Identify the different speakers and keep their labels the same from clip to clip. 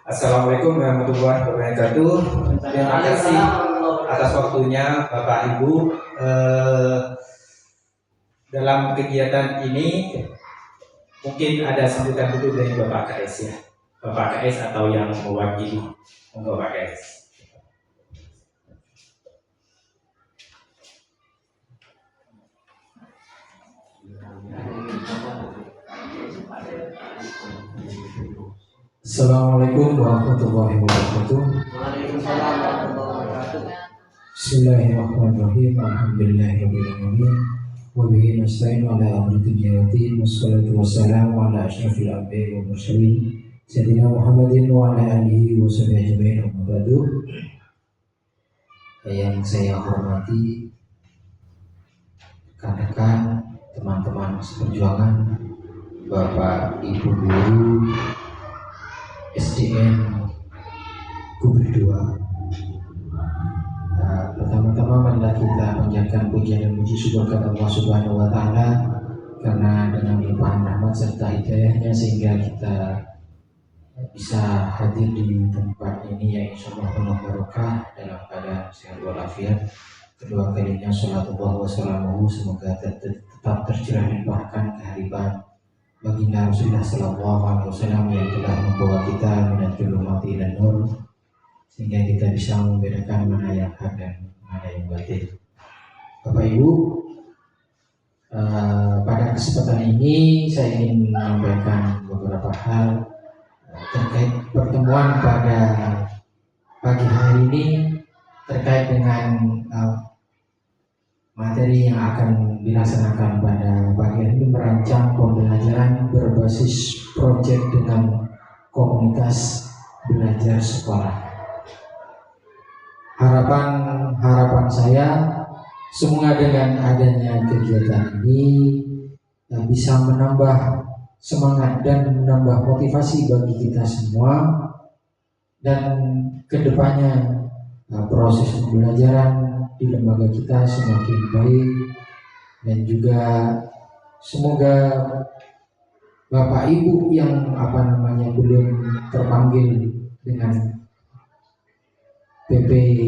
Speaker 1: Assalamualaikum warahmatullahi wabarakatuh. Terima kasih atas waktunya Bapak Ibu. Dalam kegiatan ini mungkin ada sambutan dulu dari Bapak KS ya. Bapak KS atau yang mewakili Bapak KS.
Speaker 2: Assalamualaikum warahmatullahi wabarakatuh.
Speaker 3: Waalaikumsalam warahmatullahi wabarakatuh.
Speaker 2: Bismillahirrahmanirrahim. Alhamdulillahirabbil alamin. Wa bihi nasta'in ala amri dunya wa din. Wassalatu wassalamu ala asyrafil anbiya'i wal mursalin sayyidina Muhammadin wa ala alihi wa sahbihi ajma'in. Amma ba'du. Yang saya hormati rekan-rekan, teman-teman seperjuangan, Bapak Ibu guru SDN Kubri 2. Pertama-tama marilah kita panjatkan pujian dan puji syukur kepada Allah Subhanahu wa taala karena dengan limpahan rahmat serta hidayahnya sehingga kita bisa hadir di tempat ini yang insyaallah penuh barokah dalam keadaan sehat walafiat. Kedua kalinya salatullah wassalamuhu semoga tetap tercurah limpahkan kehadiran baginda Rasulullah sallallahu alaihi wasallam yang telah membawa kita menuju mati dan nur sehingga kita bisa membedakan mana yang hak dan mana yang batil. Bapak Ibu, pada kesempatan ini saya ingin menyampaikan beberapa hal terkait pertemuan pada pagi hari ini terkait dengan materi yang akan dilaksanakan pada pagi hari ini, merancang pembelajaran berbasis proyek dengan komunitas belajar sekolah. Harapan saya semoga dengan adanya kegiatan ini bisa menambah semangat dan menambah motivasi bagi kita semua, dan kedepannya proses pembelajaran di lembaga kita semakin baik, dan juga semoga Bapak Ibu yang belum terpanggil dengan PPKG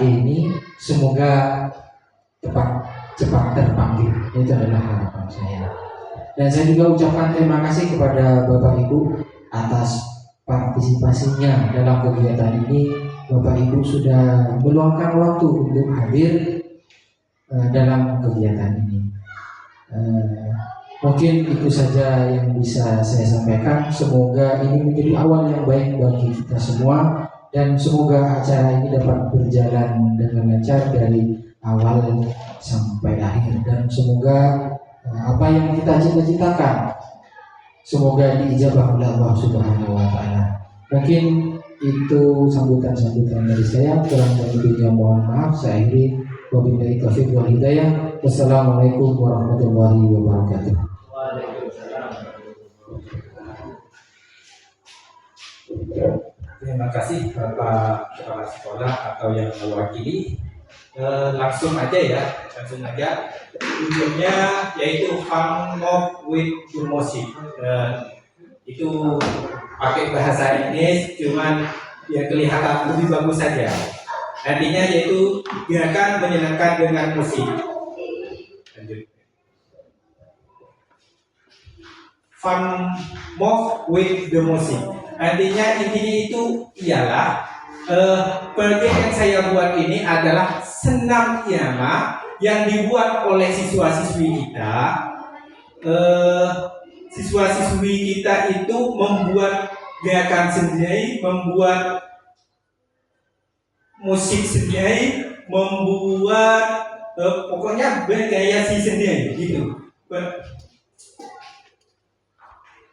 Speaker 2: ini semoga cepat terpanggil. Itu adalah harapan saya. Dan saya juga ucapkan terima kasih kepada Bapak Ibu atas partisipasinya dalam kegiatan ini. Bapak Ibu sudah meluangkan waktu untuk hadir dalam kegiatan ini. Mungkin itu saja yang bisa saya sampaikan. Semoga ini menjadi awal yang baik bagi kita semua, dan semoga acara ini dapat berjalan dengan lancar dari awal sampai akhir, dan semoga apa yang kita cita-citakan semoga diijabah oleh Allah Subhanahu wa taala. Mungkin itu sambutan-sambutan dari saya. Kurang lebihnya mohon maaf. Saya akhiri, wabillahi taufiq wal hidayah. Wassalamualaikum warahmatullahi wabarakatuh.
Speaker 1: Terima kasih Bapak Kepala Sekolah atau yang mewakili. Langsung aja. Ujungnya yaitu Fun Move with Music. Itu pakai bahasa Inggris, cuman ya kelihatan lebih bagus saja. Artinya yaitu gerakan menyenangkan dengan musik. Lanjut. Fun Move with the Music. Artinya intinya itu ialah proyek yang saya buat ini adalah senam irama yang dibuat oleh siswa-siswi kita. Siswa-siswi kita itu membuat gerakan sendiri, membuat musik sendiri, membuat pokoknya berkreasi sendiri gitu.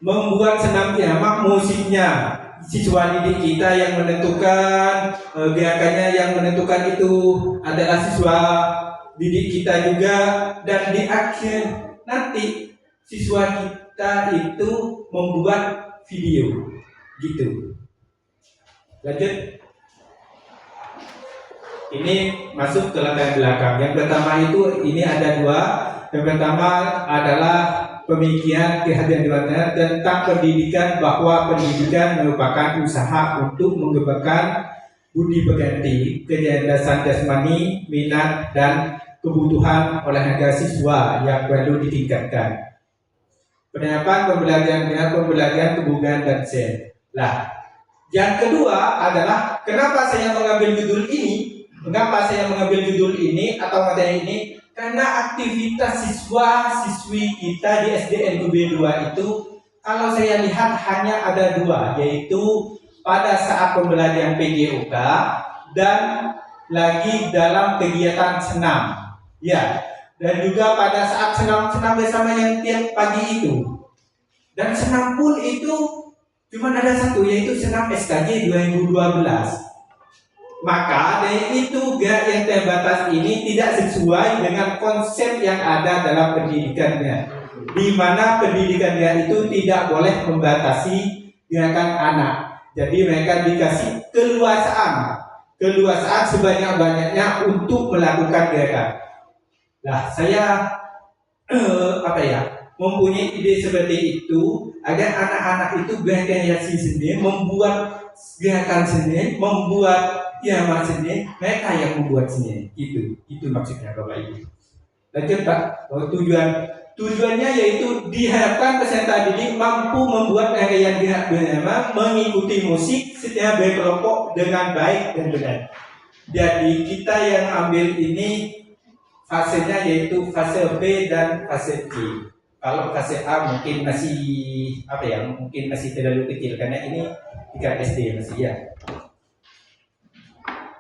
Speaker 1: Membuat senam irama, musiknya siswa didik kita yang menentukan, gerakannya yang menentukan itu adalah siswa didik kita juga, dan di akhir nanti siswa kita itu membuat video gitu. Lanjut. Ini masuk ke latar belakang. Yang pertama itu ini ada dua. Yang pertama adalah pemikiran Ki Hajar Dewantara tentang pendidikan, bahwa pendidikan merupakan usaha untuk mengembangkan budi peganti, kecerdasan jasmani, minat, dan kebutuhan olahraga siswa yang perlu ditingkatkan. Penerapan pembelajaran dengan pembelajaran kebugaran dan sen. Lah, yang kedua adalah kenapa saya mengambil judul ini? Mengapa saya mengambil judul ini atau materi ini? Karena aktivitas siswa-siswi kita di SDN UB 2 itu, kalau saya lihat hanya ada dua, yaitu pada saat pembelajaran PJOK dan lagi dalam kegiatan senam. Ya, dan juga pada saat senam-senam bersama yang tiap pagi itu. Dan senam pun itu cuma ada satu, yaitu senam SKJ 2012. Maka dari itu gak yang terbatas ini tidak sesuai dengan konsep yang ada dalam pendidikannya, di mana pendidikannya itu tidak boleh membatasi gerakan anak. Jadi mereka dikasih keluasaan sebanyak-banyaknya untuk melakukan gerakan. Nah, saya mempunyai ide seperti itu agar anak-anak itu berkreasi sendiri, membuat gerakan sendiri, membuat irama sendiri, mereka yang membuat sendiri. Itu maksudnya Bapak Ibu. Lanjut Pak, tujuannya yaitu diharapkan peserta didik mampu membuat rangkaian gerak bersama, mengikuti musik secara berkelompok dengan baik dan benar. Jadi kita yang ambil ini fasenya yaitu fase B dan fase C. Kalau fase A mungkin masih terlalu kecil karena ini 3 SD masih ya.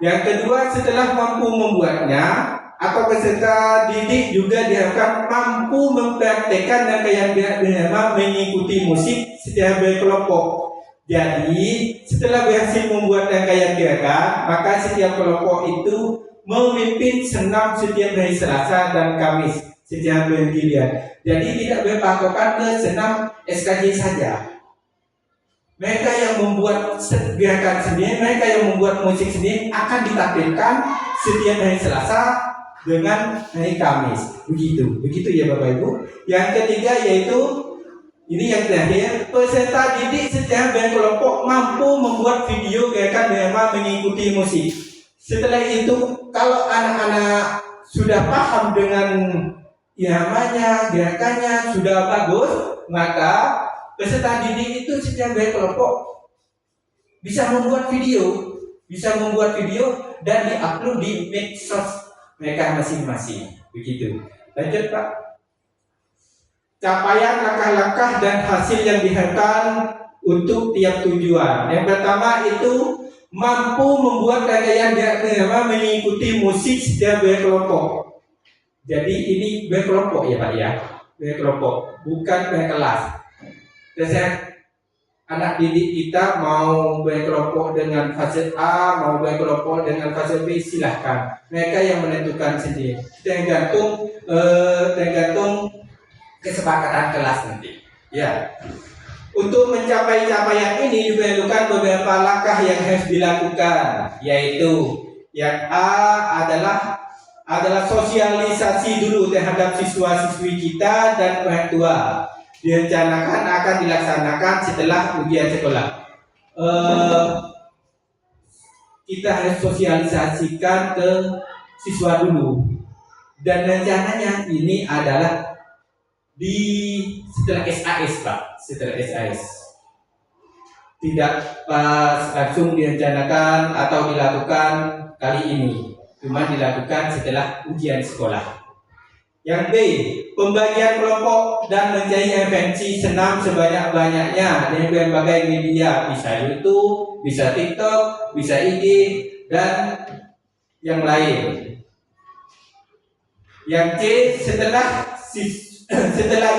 Speaker 1: Yang kedua, setelah mampu membuatnya, atau peserta didik juga diharapkan mampu mempraktekkan rangkaian gerak bersama mengikuti musik secara berkelompok. Jadi, setelah berhasil membuat rangkaian gerakan, maka setiap kelompok itu memimpin senam setiap hari Selasa dan Kamis secara bergiliran. Jadi tidak berpatokan ke senam SKJ saja. Mereka yang membuat gerakan sendiri, mereka yang membuat musik sendiri akan ditampilkan setiap hari Selasa dengan hari Kamis. Begitu ya Bapak Ibu. Yang ketiga yaitu ini yang terakhir, peserta didik secara berkelompok mampu membuat video gerakan bersama mengikuti musik. Setelah itu, kalau anak-anak sudah paham dengan iramanya, gerakannya sudah bagus, maka peserta didik itu secara berkelompok bisa membuat video dan diupload di medsos mereka masing-masing. Begitu. Lanjut Pak. Capaian langkah-langkah dan hasil yang diharapkan untuk tiap tujuan. Yang pertama itu mampu membuat rangkaian gerak bersama mengikuti musik secara berkelompok. Jadi ini berkelompok ya Pak ya, berkelompok, bukan berkelas. Biasanya anak didik kita mau berkelompok dengan fase A, mau berkelompok dengan fase B, silahkan. Mereka yang menentukan sendiri. Tergantung kesepakatan kelas nanti. Ya. Untuk mencapai capaian ini diperlukan beberapa langkah yang harus dilakukan, yaitu yang A adalah sosialisasi dulu terhadap siswa-siswi kita dan orang tua. Direncanakan akan dilaksanakan setelah ujian sekolah. Kita harus sosialisasikan ke siswa dulu. Dan rencananya ini adalah setelah SAS Pak, setelah SAS. Tidak pas langsung direncanakan atau dilakukan kali ini, cuma dilakukan setelah ujian sekolah. Yang B, pembagian kelompok dan mencari referensi senam sebanyak-banyaknya dari berbagai media, bisa YouTube, bisa TikTok, bisa IG, dan yang lain. Yang C, setelah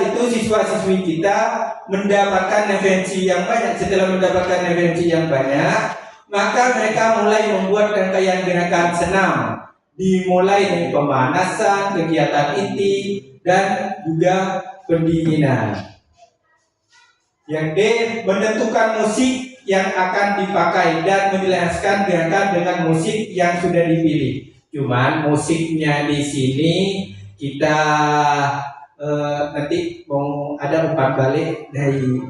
Speaker 1: itu siswa-siswi kita mendapatkan referensi yang banyak. Setelah mendapatkan referensi yang banyak, maka mereka mulai membuat rangkaian gerakan senam. Dimulai dari pemanasan, kegiatan inti, dan juga pendinginan. Yang D, menentukan musik yang akan dipakai dan menjelaskan gerakan dengan musik yang sudah dipilih. Cuman musiknya di sini kita nanti mau ada umpan balik dari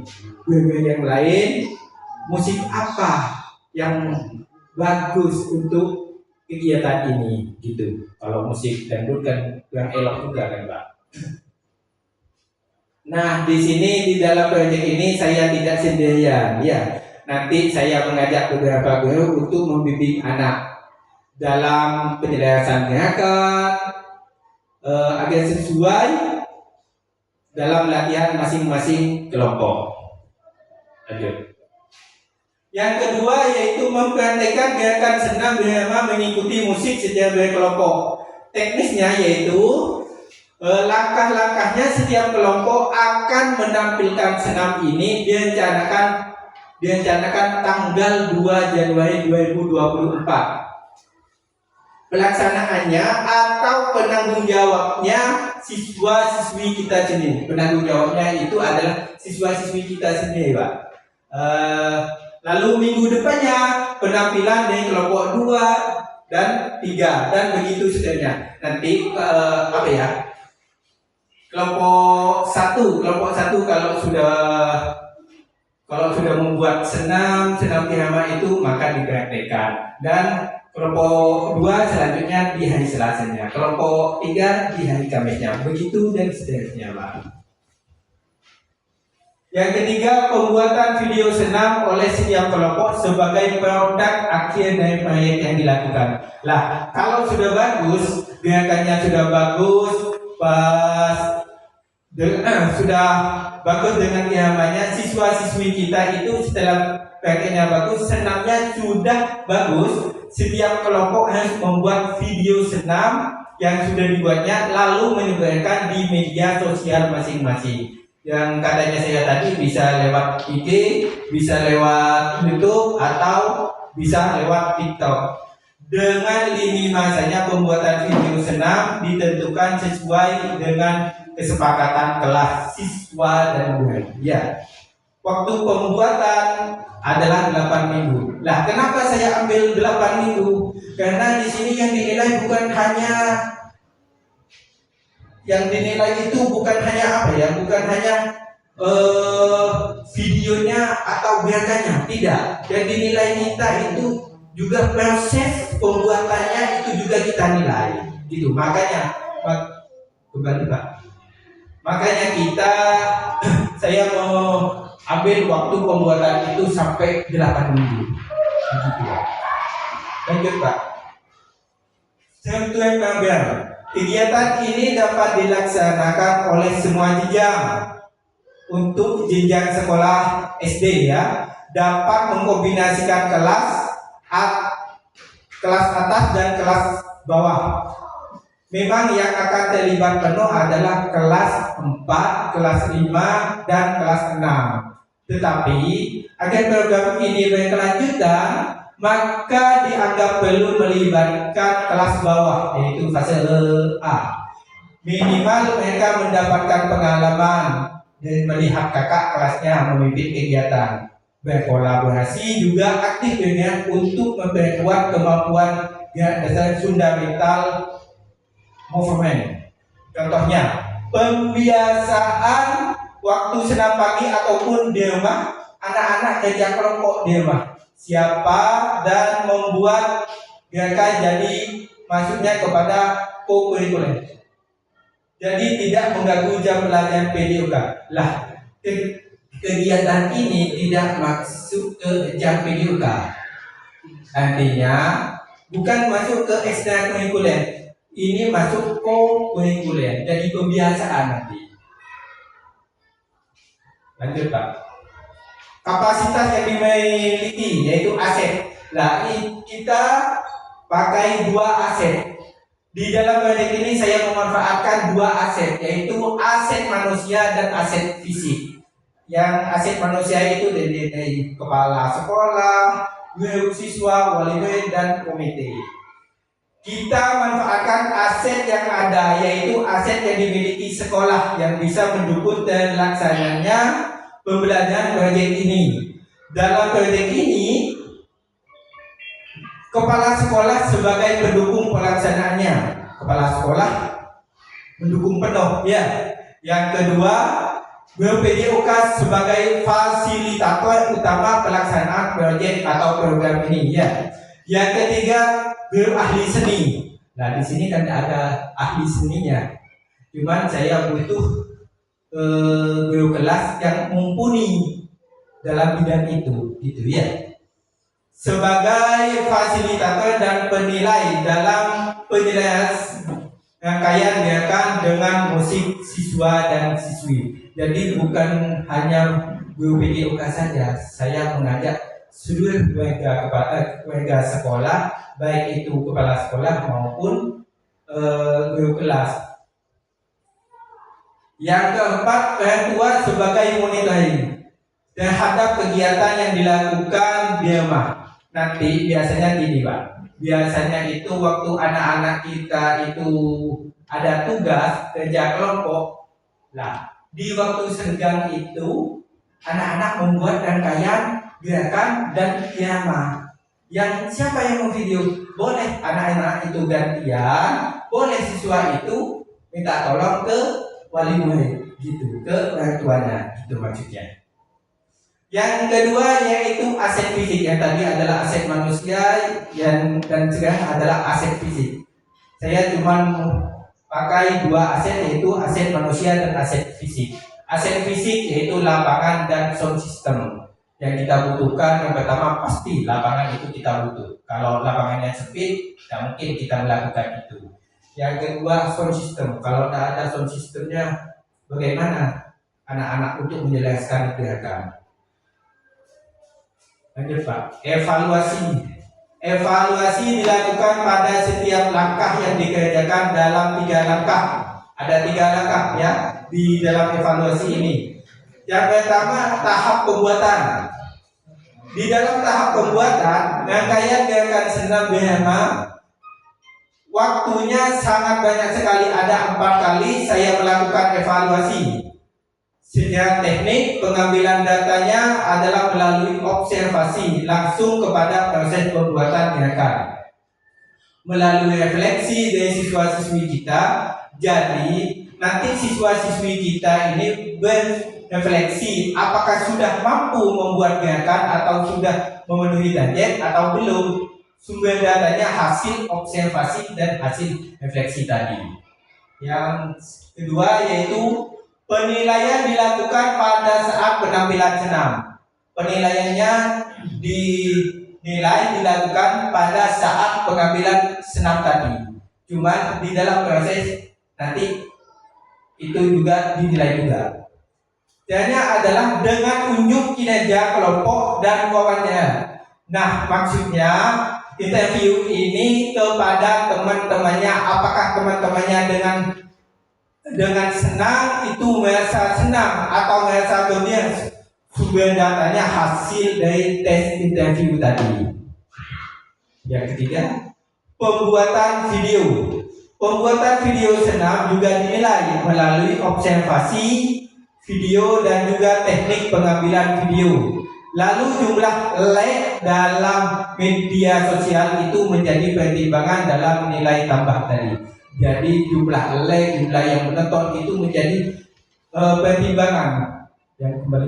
Speaker 1: band yang lain, musik apa yang bagus untuk kegiatan ini gitu. Kalau musik dangdut kan yang elok juga kan Pak. Nah di sini di dalam proyek ini saya tidak sendirian ya. Nanti saya mengajak beberapa guru untuk membimbing anak dalam penjelasan gerakan agar sesuai dalam latihan masing-masing kelompok. Lanjut. Yang kedua yaitu mempraktekkan gerakan senam bersama mengikuti musik secara berkelompok. Teknisnya yaitu langkah-langkahnya setiap kelompok akan menampilkan senam ini direncanakan tanggal 2 Januari 2024. Pelaksanaannya atau penanggung jawabnya siswa-siswi kita sendiri. Penanggung jawabnya itu adalah siswa-siswi kita sendiri, Pak. Lalu minggu depannya penampilan dari kelompok 2 dan 3 dan begitu seterusnya. Nanti kelompok satu kalau sudah membuat senam irama itu maka dipraktekkan, dan kelompok 2 selanjutnya di hari Selasanya, kelompok 3 di hari Kamisnya, begitu dan seterusnya, Pak. Yang ketiga, pembuatan video senam oleh setiap kelompok sebagai produk akhir dari proyek yang dilakukan. Lah, kalau sudah bagus, gerakannya sudah bagus, sudah bagus dengan iramanya, siswa-siswi kita itu setelah proyeknya bagus, senamnya sudah bagus, setiap kelompok harus membuat video senam yang sudah dibuatnya lalu menyebarkan di media sosial masing-masing. Yang katanya saya tadi bisa lewat IG, bisa lewat YouTube, atau bisa lewat TikTok. Dengan lini masanya pembuatan video senam ditentukan sesuai dengan kesepakatan kelas siswa dan guru. Ya, waktu pembuatan adalah 8 minggu. Lah, kenapa saya ambil 8 minggu? Karena di sini yang dinilai bukan hanya bukan hanya videonya atau gerakannya, tidak. Yang dinilai kita itu juga proses pembuatannya, itu juga kita nilai, gitu. Makanya kembali Pak. Makanya saya mau ambil waktu pembuatan itu sampai 8 minggu. Begitu. Lanjut Pak. Tentuan kabar. Kegiatan ini dapat dilaksanakan oleh semua jenjang. Untuk jenjang sekolah SD ya, dapat mengkombinasikan kelas atas dan kelas bawah. Memang yang akan terlibat penuh adalah kelas 4, kelas 5, dan kelas 6. Tetapi agar program ini berkelanjutan, maka dianggap perlu melibatkan kelas bawah, yaitu fase A. Minimal mereka mendapatkan pengalaman dan melihat kakak kelasnya memimpin kegiatan. Berkolaborasi juga aktif dengan untuk memperkuat kemampuan dasar fundamental movement. Contohnya, pembiasaan waktu senam pagi ataupun di rumah, anak-anak kerja kelompok di rumah. Siapa dan membuat gerakan jadi masuknya kepada co-curricular. Jadi tidak mengganggu jam pelajaran PDUK. Lah, kegiatan ini tidak masuk ke jam PDUK. Artinya bukan masuk ke ekstrakurikuler. Ini masuk co-curricular. Jadi pembiasaan nanti. Lanjut Pak. Kapasitas yang dimiliki yaitu aset. Nah, kita pakai 2 aset. Di dalam proyek ini saya memanfaatkan 2 aset, yaitu aset manusia dan aset fisik. Yang aset manusia itu dari kepala sekolah, guru siswa, wali murid, dan komite. Kita manfaatkan aset yang ada, yaitu aset yang dimiliki sekolah yang bisa mendukung terlaksananya pembelajaran proyek ini. Dalam proyek ini, kepala sekolah sebagai pendukung pelaksanaannya. Kepala sekolah mendukung penuh, ya. Yang kedua, BPJOK sebagai fasilitator utama pelaksanaan proyek atau program ini ya. Yang ketiga, guru ahli seni. Nah, di sini kan ada ahli seninya. Cuman saya butuh guru kelas yang mumpuni dalam bidang itu, gitu ya. Sebagai fasilitator dan penilai dalam penilaian rangkaian gerakan dengan musik siswa dan siswi. Jadi bukan hanya guru PJOK saja, saya mengajak seluruh warga sekolah, baik itu kepala sekolah maupun guru kelas. Yang keempat, orang tua sebagai monitoring terhadap kegiatan yang dilakukan di rumah. Nanti biasanya gini Pak, biasanya itu waktu anak-anak kita itu ada tugas kerja kelompok. Nah, di waktu senggang itu anak-anak membuat rangkaian gerakan dan irama. Yang siapa yang mau video? Boleh anak-anak itu gantian, boleh siswa itu minta tolong ke wali murid, gitu, ke orang tuanya, gitu maksudnya. Yang kedua yaitu aset fisik, yang tadi adalah aset manusia dan sekarang adalah aset fisik. Saya cuma pakai dua aset, yaitu aset manusia dan aset fisik. Aset fisik yaitu lapangan dan sound system. Yang kita butuhkan yang pertama pasti lapangan itu kita butuh. Kalau lapangannya sempit, tidak mungkin kita melakukan itu. Yang kedua sound system. Kalau tidak ada sound systemnya, bagaimana anak-anak untuk menjelaskan gerakan? Lanjut Pak. Evaluasi dilakukan pada setiap langkah yang dikerjakan dalam 3 langkah. Ada 3 langkah ya di dalam evaluasi ini. Yang pertama, tahap pembuatan. Di dalam tahap pembuatan, rangkaian gerakan senam BMA waktunya sangat banyak sekali, ada 4 kali saya melakukan evaluasi. Secara teknik, pengambilan datanya adalah melalui observasi langsung kepada proses pembuatan gerakan. Melalui refleksi dari siswa-siswi kita, jadi nanti siswa-siswi kita ini berefleksi apakah sudah mampu membuat gerakan atau sudah memenuhi target atau belum. Sumber datanya hasil observasi dan hasil refleksi tadi. Yang kedua yaitu penilaian dilakukan pada saat penampilan senam. Penilaiannya dilakukan pada saat pengambilan senam tadi. Cuma di dalam proses nanti itu juga dinilai juga. Caranya adalah dengan unjuk kinerja kelompok dan wawancara. Nah, maksudnya interview ini kepada teman-temannya, apakah teman-temannya dengan senang itu merasa senang atau merasa gembira. Sumber datanya hasil dari tes interview tadi. Yang ketiga, pembuatan video. Pembuatan video senam juga dinilai melalui observasi video dan juga teknik pengambilan video. Lalu jumlah like dalam media sosial itu menjadi pertimbangan dalam nilai tambah tadi. Jadi jumlah like, jumlah yang menonton itu menjadi pertimbangan. Yang kembali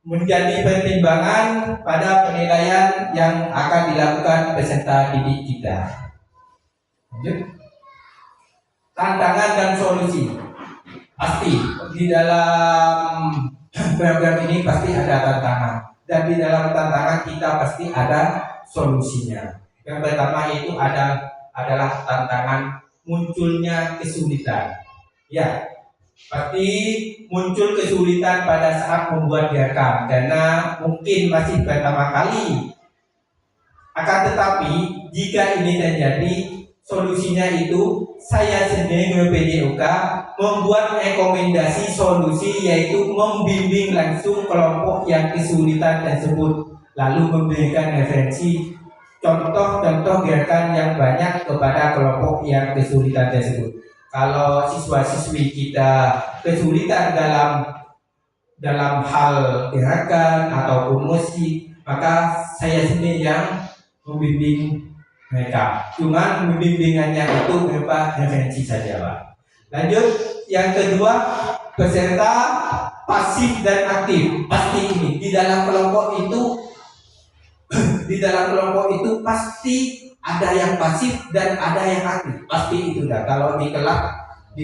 Speaker 1: menjadi pertimbangan pada penilaian yang akan dilakukan peserta didik kita. Lanjut. Tantangan dan solusi. Pasti di dalam program ini pasti ada tantangan, dan di dalam tantangan kita pasti ada solusinya. Yang pertama itu adalah tantangan munculnya kesulitan. Ya, pasti muncul kesulitan pada saat membuat gerakan karena mungkin masih pertama kali. Akan tetapi jika ini terjadi, solusinya itu saya sendiri PJOK membuat rekomendasi solusi, yaitu membimbing langsung kelompok yang kesulitan tersebut, lalu memberikan referensi contoh-contoh gerakan yang banyak kepada kelompok yang kesulitan tersebut. Kalau siswa-siswi kita kesulitan dalam hal gerakan ataupun musik, maka saya sendiri yang membimbing mereka. Cuma bimbingannya itu berupa referensi saja Pak. Lanjut, yang kedua, peserta pasif dan aktif. Pasti ini di dalam kelompok itu pasti ada yang pasif dan ada yang aktif. Pasti itu dah. Kalau di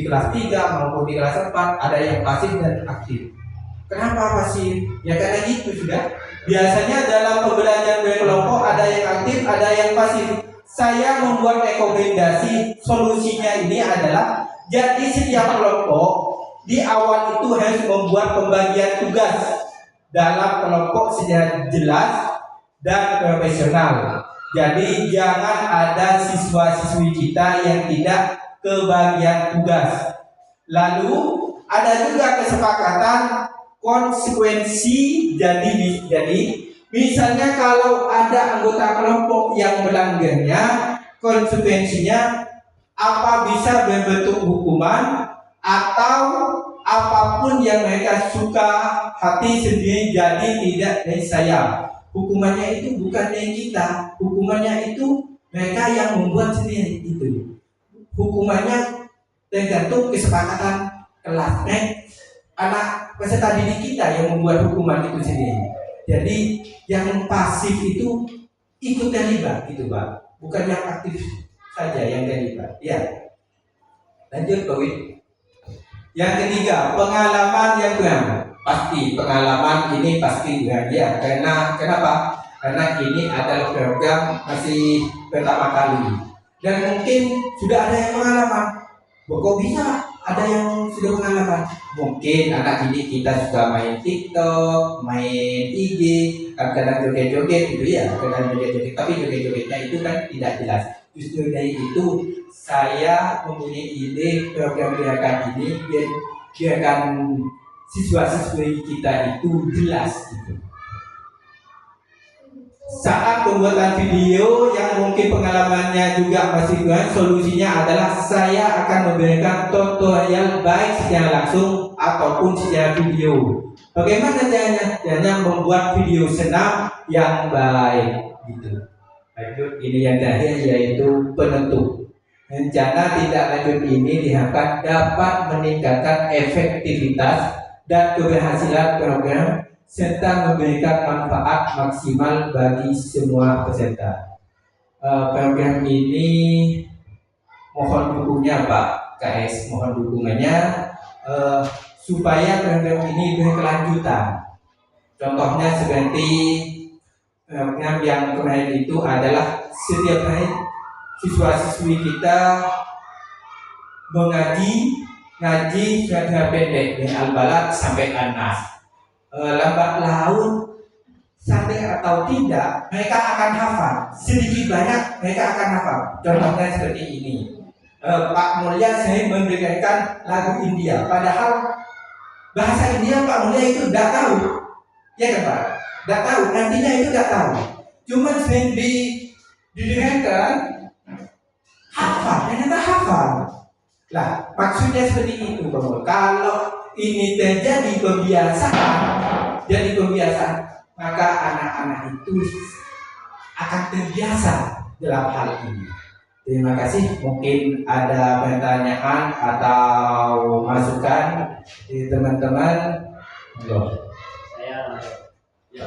Speaker 1: kelas 3 maupun di kelas 4 ada yang pasif dan aktif. Kenapa pasif? Ya karena gitu sudah. Biasanya dalam pembelajaran berkelompok ada yang aktif, ada yang pasif. Saya membuat rekomendasi solusinya ini adalah jadi setiap kelompok di awal itu harus membuat pembagian tugas dalam kelompok secara jelas dan profesional. Jadi jangan ada siswa-siswi kita yang tidak kebagian tugas. Lalu ada juga kesepakatan konsekuensi. Jadi misalnya kalau ada anggota kelompok yang melanggarnya, konsekuensinya apa bisa berbentuk hukuman atau apapun yang mereka suka hati sendiri, jadi tidak dari saya. Hukumannya itu bukan dari kita, hukumannya itu mereka yang membuat sendiri itu. Hukumannya tergantung kesepakatan kelasnya anak peserta didik kita yang membuat hukuman itu sendiri. Jadi yang pasif itu ikut terlibat gitu Pak, bukan yang aktif saja yang terlibat. Ya, lanjut Pak Wid. Yang ketiga, pengalaman yang kurang. Pasti pengalaman ini pasti kurang ya. Kenapa? Karena ini adalah program masih pertama kali dan mungkin sudah ada yang pengalaman. Kok bisa ada yang sudah pengalaman? Mungkin anak didik kita suka main TikTok, main IG, kadang joget-joget gitu ya, kadang joget-joget. Tapi joget-jogetnya itu kan tidak jelas. Justru dari itu saya mempunyai ide program gerakan ini biarkan siswa-siswi kita itu jelas gitu. Saat pembuatan video yang mungkin pengalamannya juga masih kurang, solusinya adalah saya akan memberikan tutorial baik secara langsung ataupun secara video. Bagaimana caranya? Caranya membuat video senam yang baik gitu. Lanjut, ini yang terakhir yaitu penentu. Rencana tindak lanjut ini diharapkan dapat meningkatkan efektivitas dan keberhasilan program serta memberikan manfaat maksimal bagi semua peserta. Program ini mohon dukungnya Pak KS, mohon dukungannya supaya program ini berkelanjutan. Contohnya seperti program yang kemarin itu adalah setiap hari siswa-siswi kita ngaji surat pendek dari Al-Balad sampai An-Nas. Lambat laun sadar atau tidak mereka akan hafal, sedikit banyak mereka akan hafal. Contohnya seperti ini, Pak Mulya saya memberikan lagu India, padahal bahasa India Pak Mulya itu tidak tahu, ya kan Pak? Tidak tahu, artinya itu tidak tahu. Cuma sering didengarkan, hafal, ternyata hafal. Lah, maksudnya seperti itu, Bang. Kalau ini terjadi kebiasaan, maka anak-anak itu akan terbiasa dalam hal ini. Terima kasih. Mungkin ada pertanyaan atau masukan dari teman-teman.
Speaker 3: Saya ya.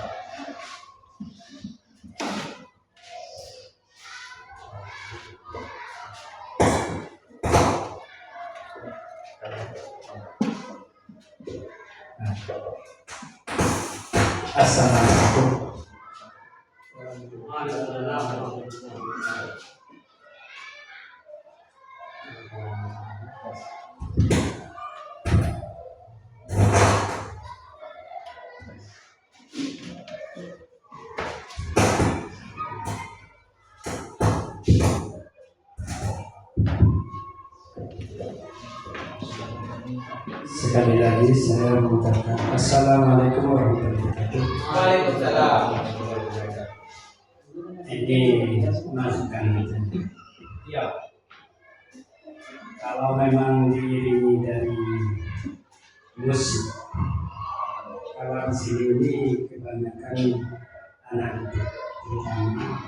Speaker 2: Assalamualaikum. Sekali lagi saya mengucapkan Assalamualaikum warahmatullahi wabarakatuh.
Speaker 1: Waalaikumsalam.
Speaker 2: Ini masukan aja.
Speaker 1: Ya.
Speaker 2: Kalau memang diiringi dari musik, kalau di sini ini kebanyakan anak didik, terutama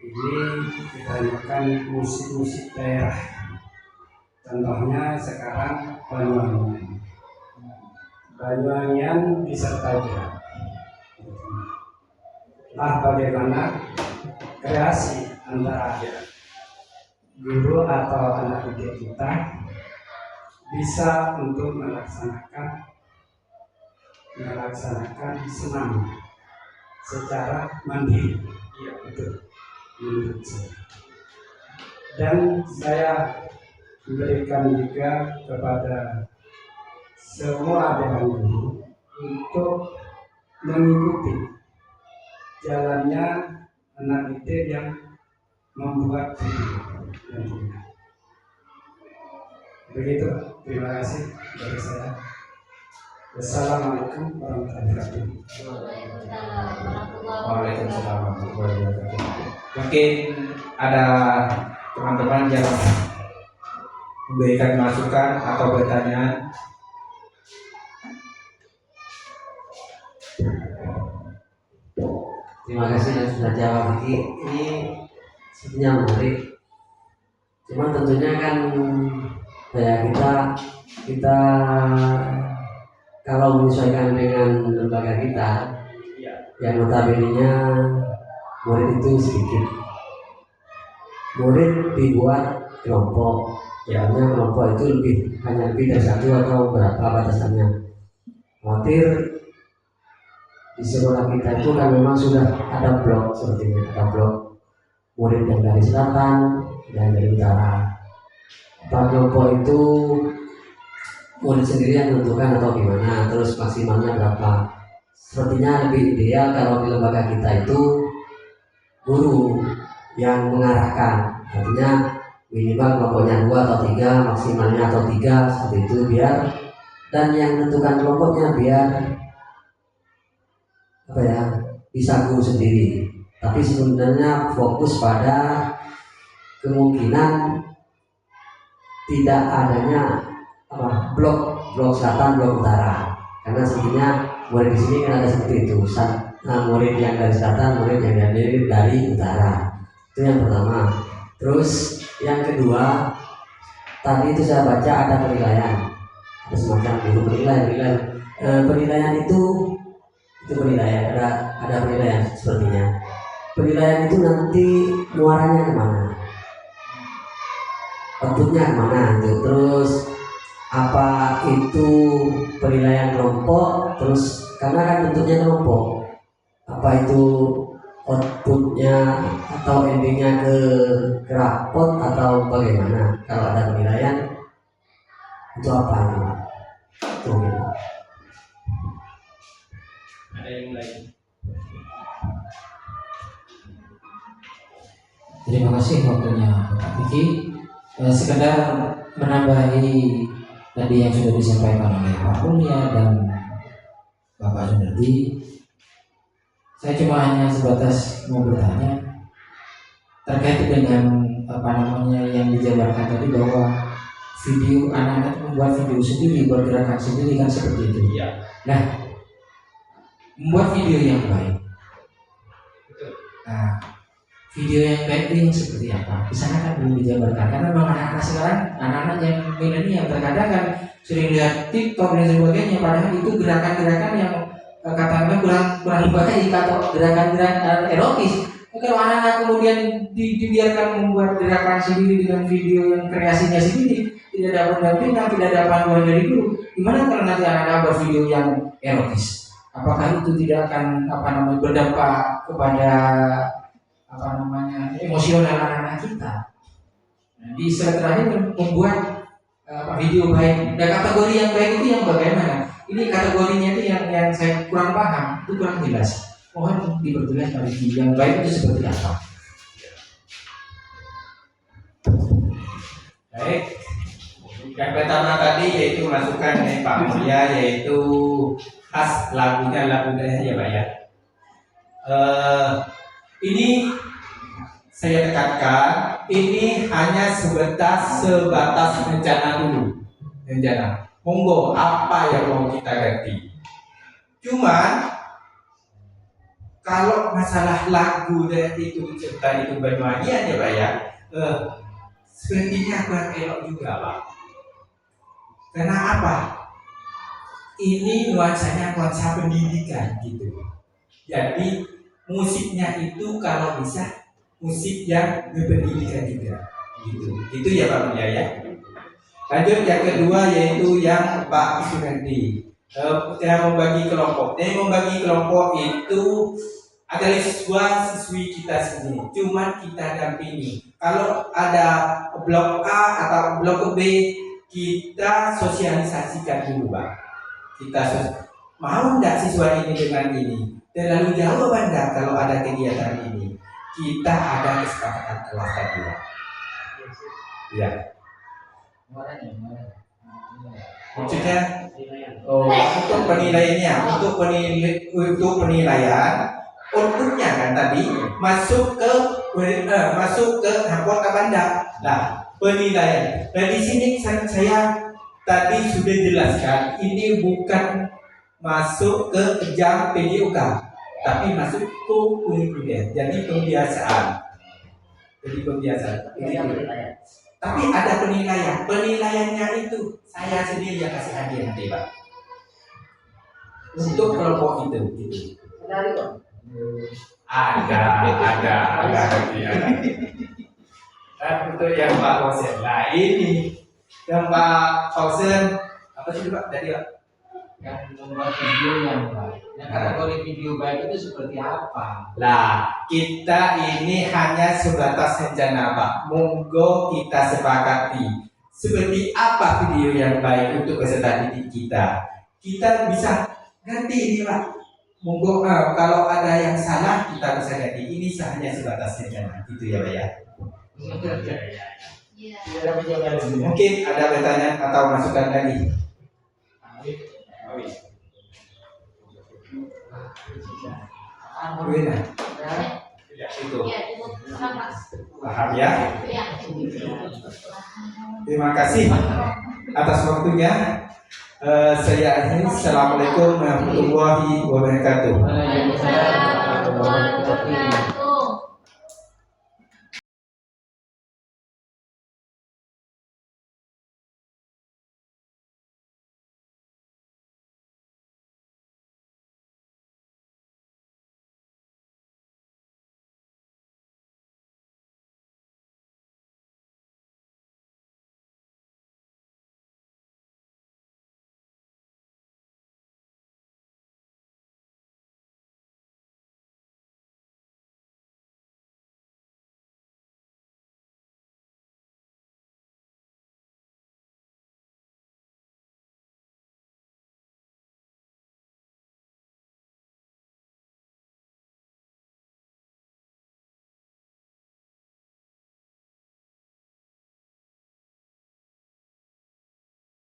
Speaker 2: ini kebanyakan musik-musik daerah. Contohnya sekarang Banyuwangi.
Speaker 4: Banyuwangian disertai gerak. Nah, bagaimana kreasi antara guru atau anak didik kita bisa untuk melaksanakan senam secara mandiri. Iya, betul. Menurut saya. Dan saya memberikan juga kepada semua adik guru untuk mengikuti jalannya anak didik yang membuat video nantinya. Begitu, terima kasih dari saya. Wassalamualaikum warahmatullahi wabarakatuh.
Speaker 1: Waalaikumsalam warahmatullahi wabarakatuh. Mungkin ada teman-teman yang memberikan masukan atau pertanyaan.
Speaker 5: Terima kasih yang sudah jawab ini sebenarnya menarik. Cuman tentunya kan ya kita kalau menyesuaikan dengan lembaga kita yang notabene-nya murid itu sedikit. Murid dibuat kelompok, karena kelompok itu hanya lebih dari satu atau berapa batasannya. Khawatir di sekolah kita itu kan memang sudah ada blok seperti ini, ada blok murid yang dari selatan dan dari utara. Apa kelompok itu murid sendiri yang menentukan atau gimana, terus maksimalnya berapa? Sepertinya lebih ideal kalau di lembaga kita itu guru yang mengarahkan, artinya minimal kelompoknya 2 atau 3, maksimalnya atau 3 seperti itu, biar dan yang menentukan kelompoknya biar bisa guru sendiri, tapi sebenarnya fokus pada kemungkinan tidak adanya blok selatan, blok utara, karena sebenarnya murid di sini kan ada seperti itu, murid yang dari selatan, murid yang dari utara. Itu yang pertama. Terus yang kedua, tadi itu saya baca ada penilaian, ada semacam guru penilaian itu penilaian, ada penilaian sepertinya. Penilaian itu nanti muaranya kemana? Outputnya kemana itu? Terus apa itu penilaian kelompok? Terus karena kan bentuknya kelompok, apa itu outputnya atau endingnya ke rapot atau bagaimana? Kalau ada penilaian itu apa itu? Gitu.
Speaker 3: Ada yang lain?
Speaker 2: Terima kasih waktunya Pak Vicky. Sekedar menambahi tadi yang sudah disampaikan oleh Pak Mulia dan Bapak Sunardi, saya cuma hanya sebatas mau bertanya terkait dengan yang dijabarkan tadi, bahwa video anak-anak membuat video sendiri, bergerakan sendiri kan seperti itu.
Speaker 3: Iya.
Speaker 2: Nah, membuat video yang baik. Nah, video yang baik itu yang seperti apa? Di sana kan belum dijabarkan, karena memang anak-anak sekarang, anak-anak yang milenial terkadang kan sering lihat TikTok dan sebagainya, padahal itu gerakan-gerakan yang katakanlah kurang baik atau gerakan-gerakan erotis. Kalau anak-anak kemudian dibiarkan membuat gerakan sendiri dengan video yang kreasinya sendiri, tidak ada pendampingan, tidak ada panduan dari guru, gimana kalau nanti anak-anak buat video yang erotis? Apakah itu tidak akan berdampak kepada emosional anak-anak kita? Nah, di slide terakhir membuat video baik. Dan kategori yang baik itu yang bagaimana? Ini kategorinya itu yang saya kurang paham, itu kurang jelas. Mohon diperjelas Pak Vicky, yang baik itu seperti apa?
Speaker 1: Baik. Yang pertama tadi yaitu masukan dari Pak Mulia, yaitu khas lagunya lagu daerah ya Pak ya. Ini saya tekankan, ini hanya sebatas rencana dulu, rencana. Monggo apa yang mau kita ganti. Cuman kalau masalah lagu daerah itu cerita itu Banyuwangian ya Pak ya, sepertinya kurang elok juga Pak. Karena apa? ini nuansanya nuansa pendidikan gitu. Jadi musiknya itu kalau bisa musik yang berpendidikan juga gitu. Itu ya Pak Mulia ya. Lanjut yang kedua yaitu yang Pak Sunendi yang membagi kelompok. Yang membagi kelompok itu adalah siswa-siswi kita sendiri. Cuman kita dampingi. Kalau ada blok A atau blok B, kita sosialisasikan dulu Pak. Mau enggak siswa ini dengan ini? Terlalu jauh apa enggak kalau ada kegiatan ini? Kita ada kesepakatan kelas tadi Pak. Ya. Maksudnya untuk penilaiannya, untuk penilaian outputnya kan tadi masuk ke raport Kabanda. Nah, penilaian. Nah di sini saya tadi sudah jelaskan ini bukan masuk ke jam PDOK, tapi masuk ke kurikulum. Jadi pembiasaan. Tapi ada penilaian. Penilaiannya itu saya sendiri yang kasih hadiah nanti Pak. Untuk kelompok itu gitu. Ada. Dan untuk yang Pak Fauzen, nah ini yang Pak Fauzen apa sih Pak tadi Pak?
Speaker 2: Yang membuat video yang baik. Yang kategori video baik itu seperti apa?
Speaker 1: Lah, kita ini hanya sebatas rencana Pak. Monggo kita sepakati seperti apa video yang baik untuk peserta didik kita. Kita bisa ganti ini Pak. Monggo kalau ada yang salah kita bisa ganti. Ini hanya sebatas rencana. Gitu ya Pak ya. Mungkin ada pertanyaan atau masukan lagi. Benar. Ya, itu. Paham ya? Terima kasih atas waktunya. Saya akhiri. Assalamualaikum warahmatullahi wabarakatuh.
Speaker 2: Waalaikumsalam warahmatullahi wabarakatuh.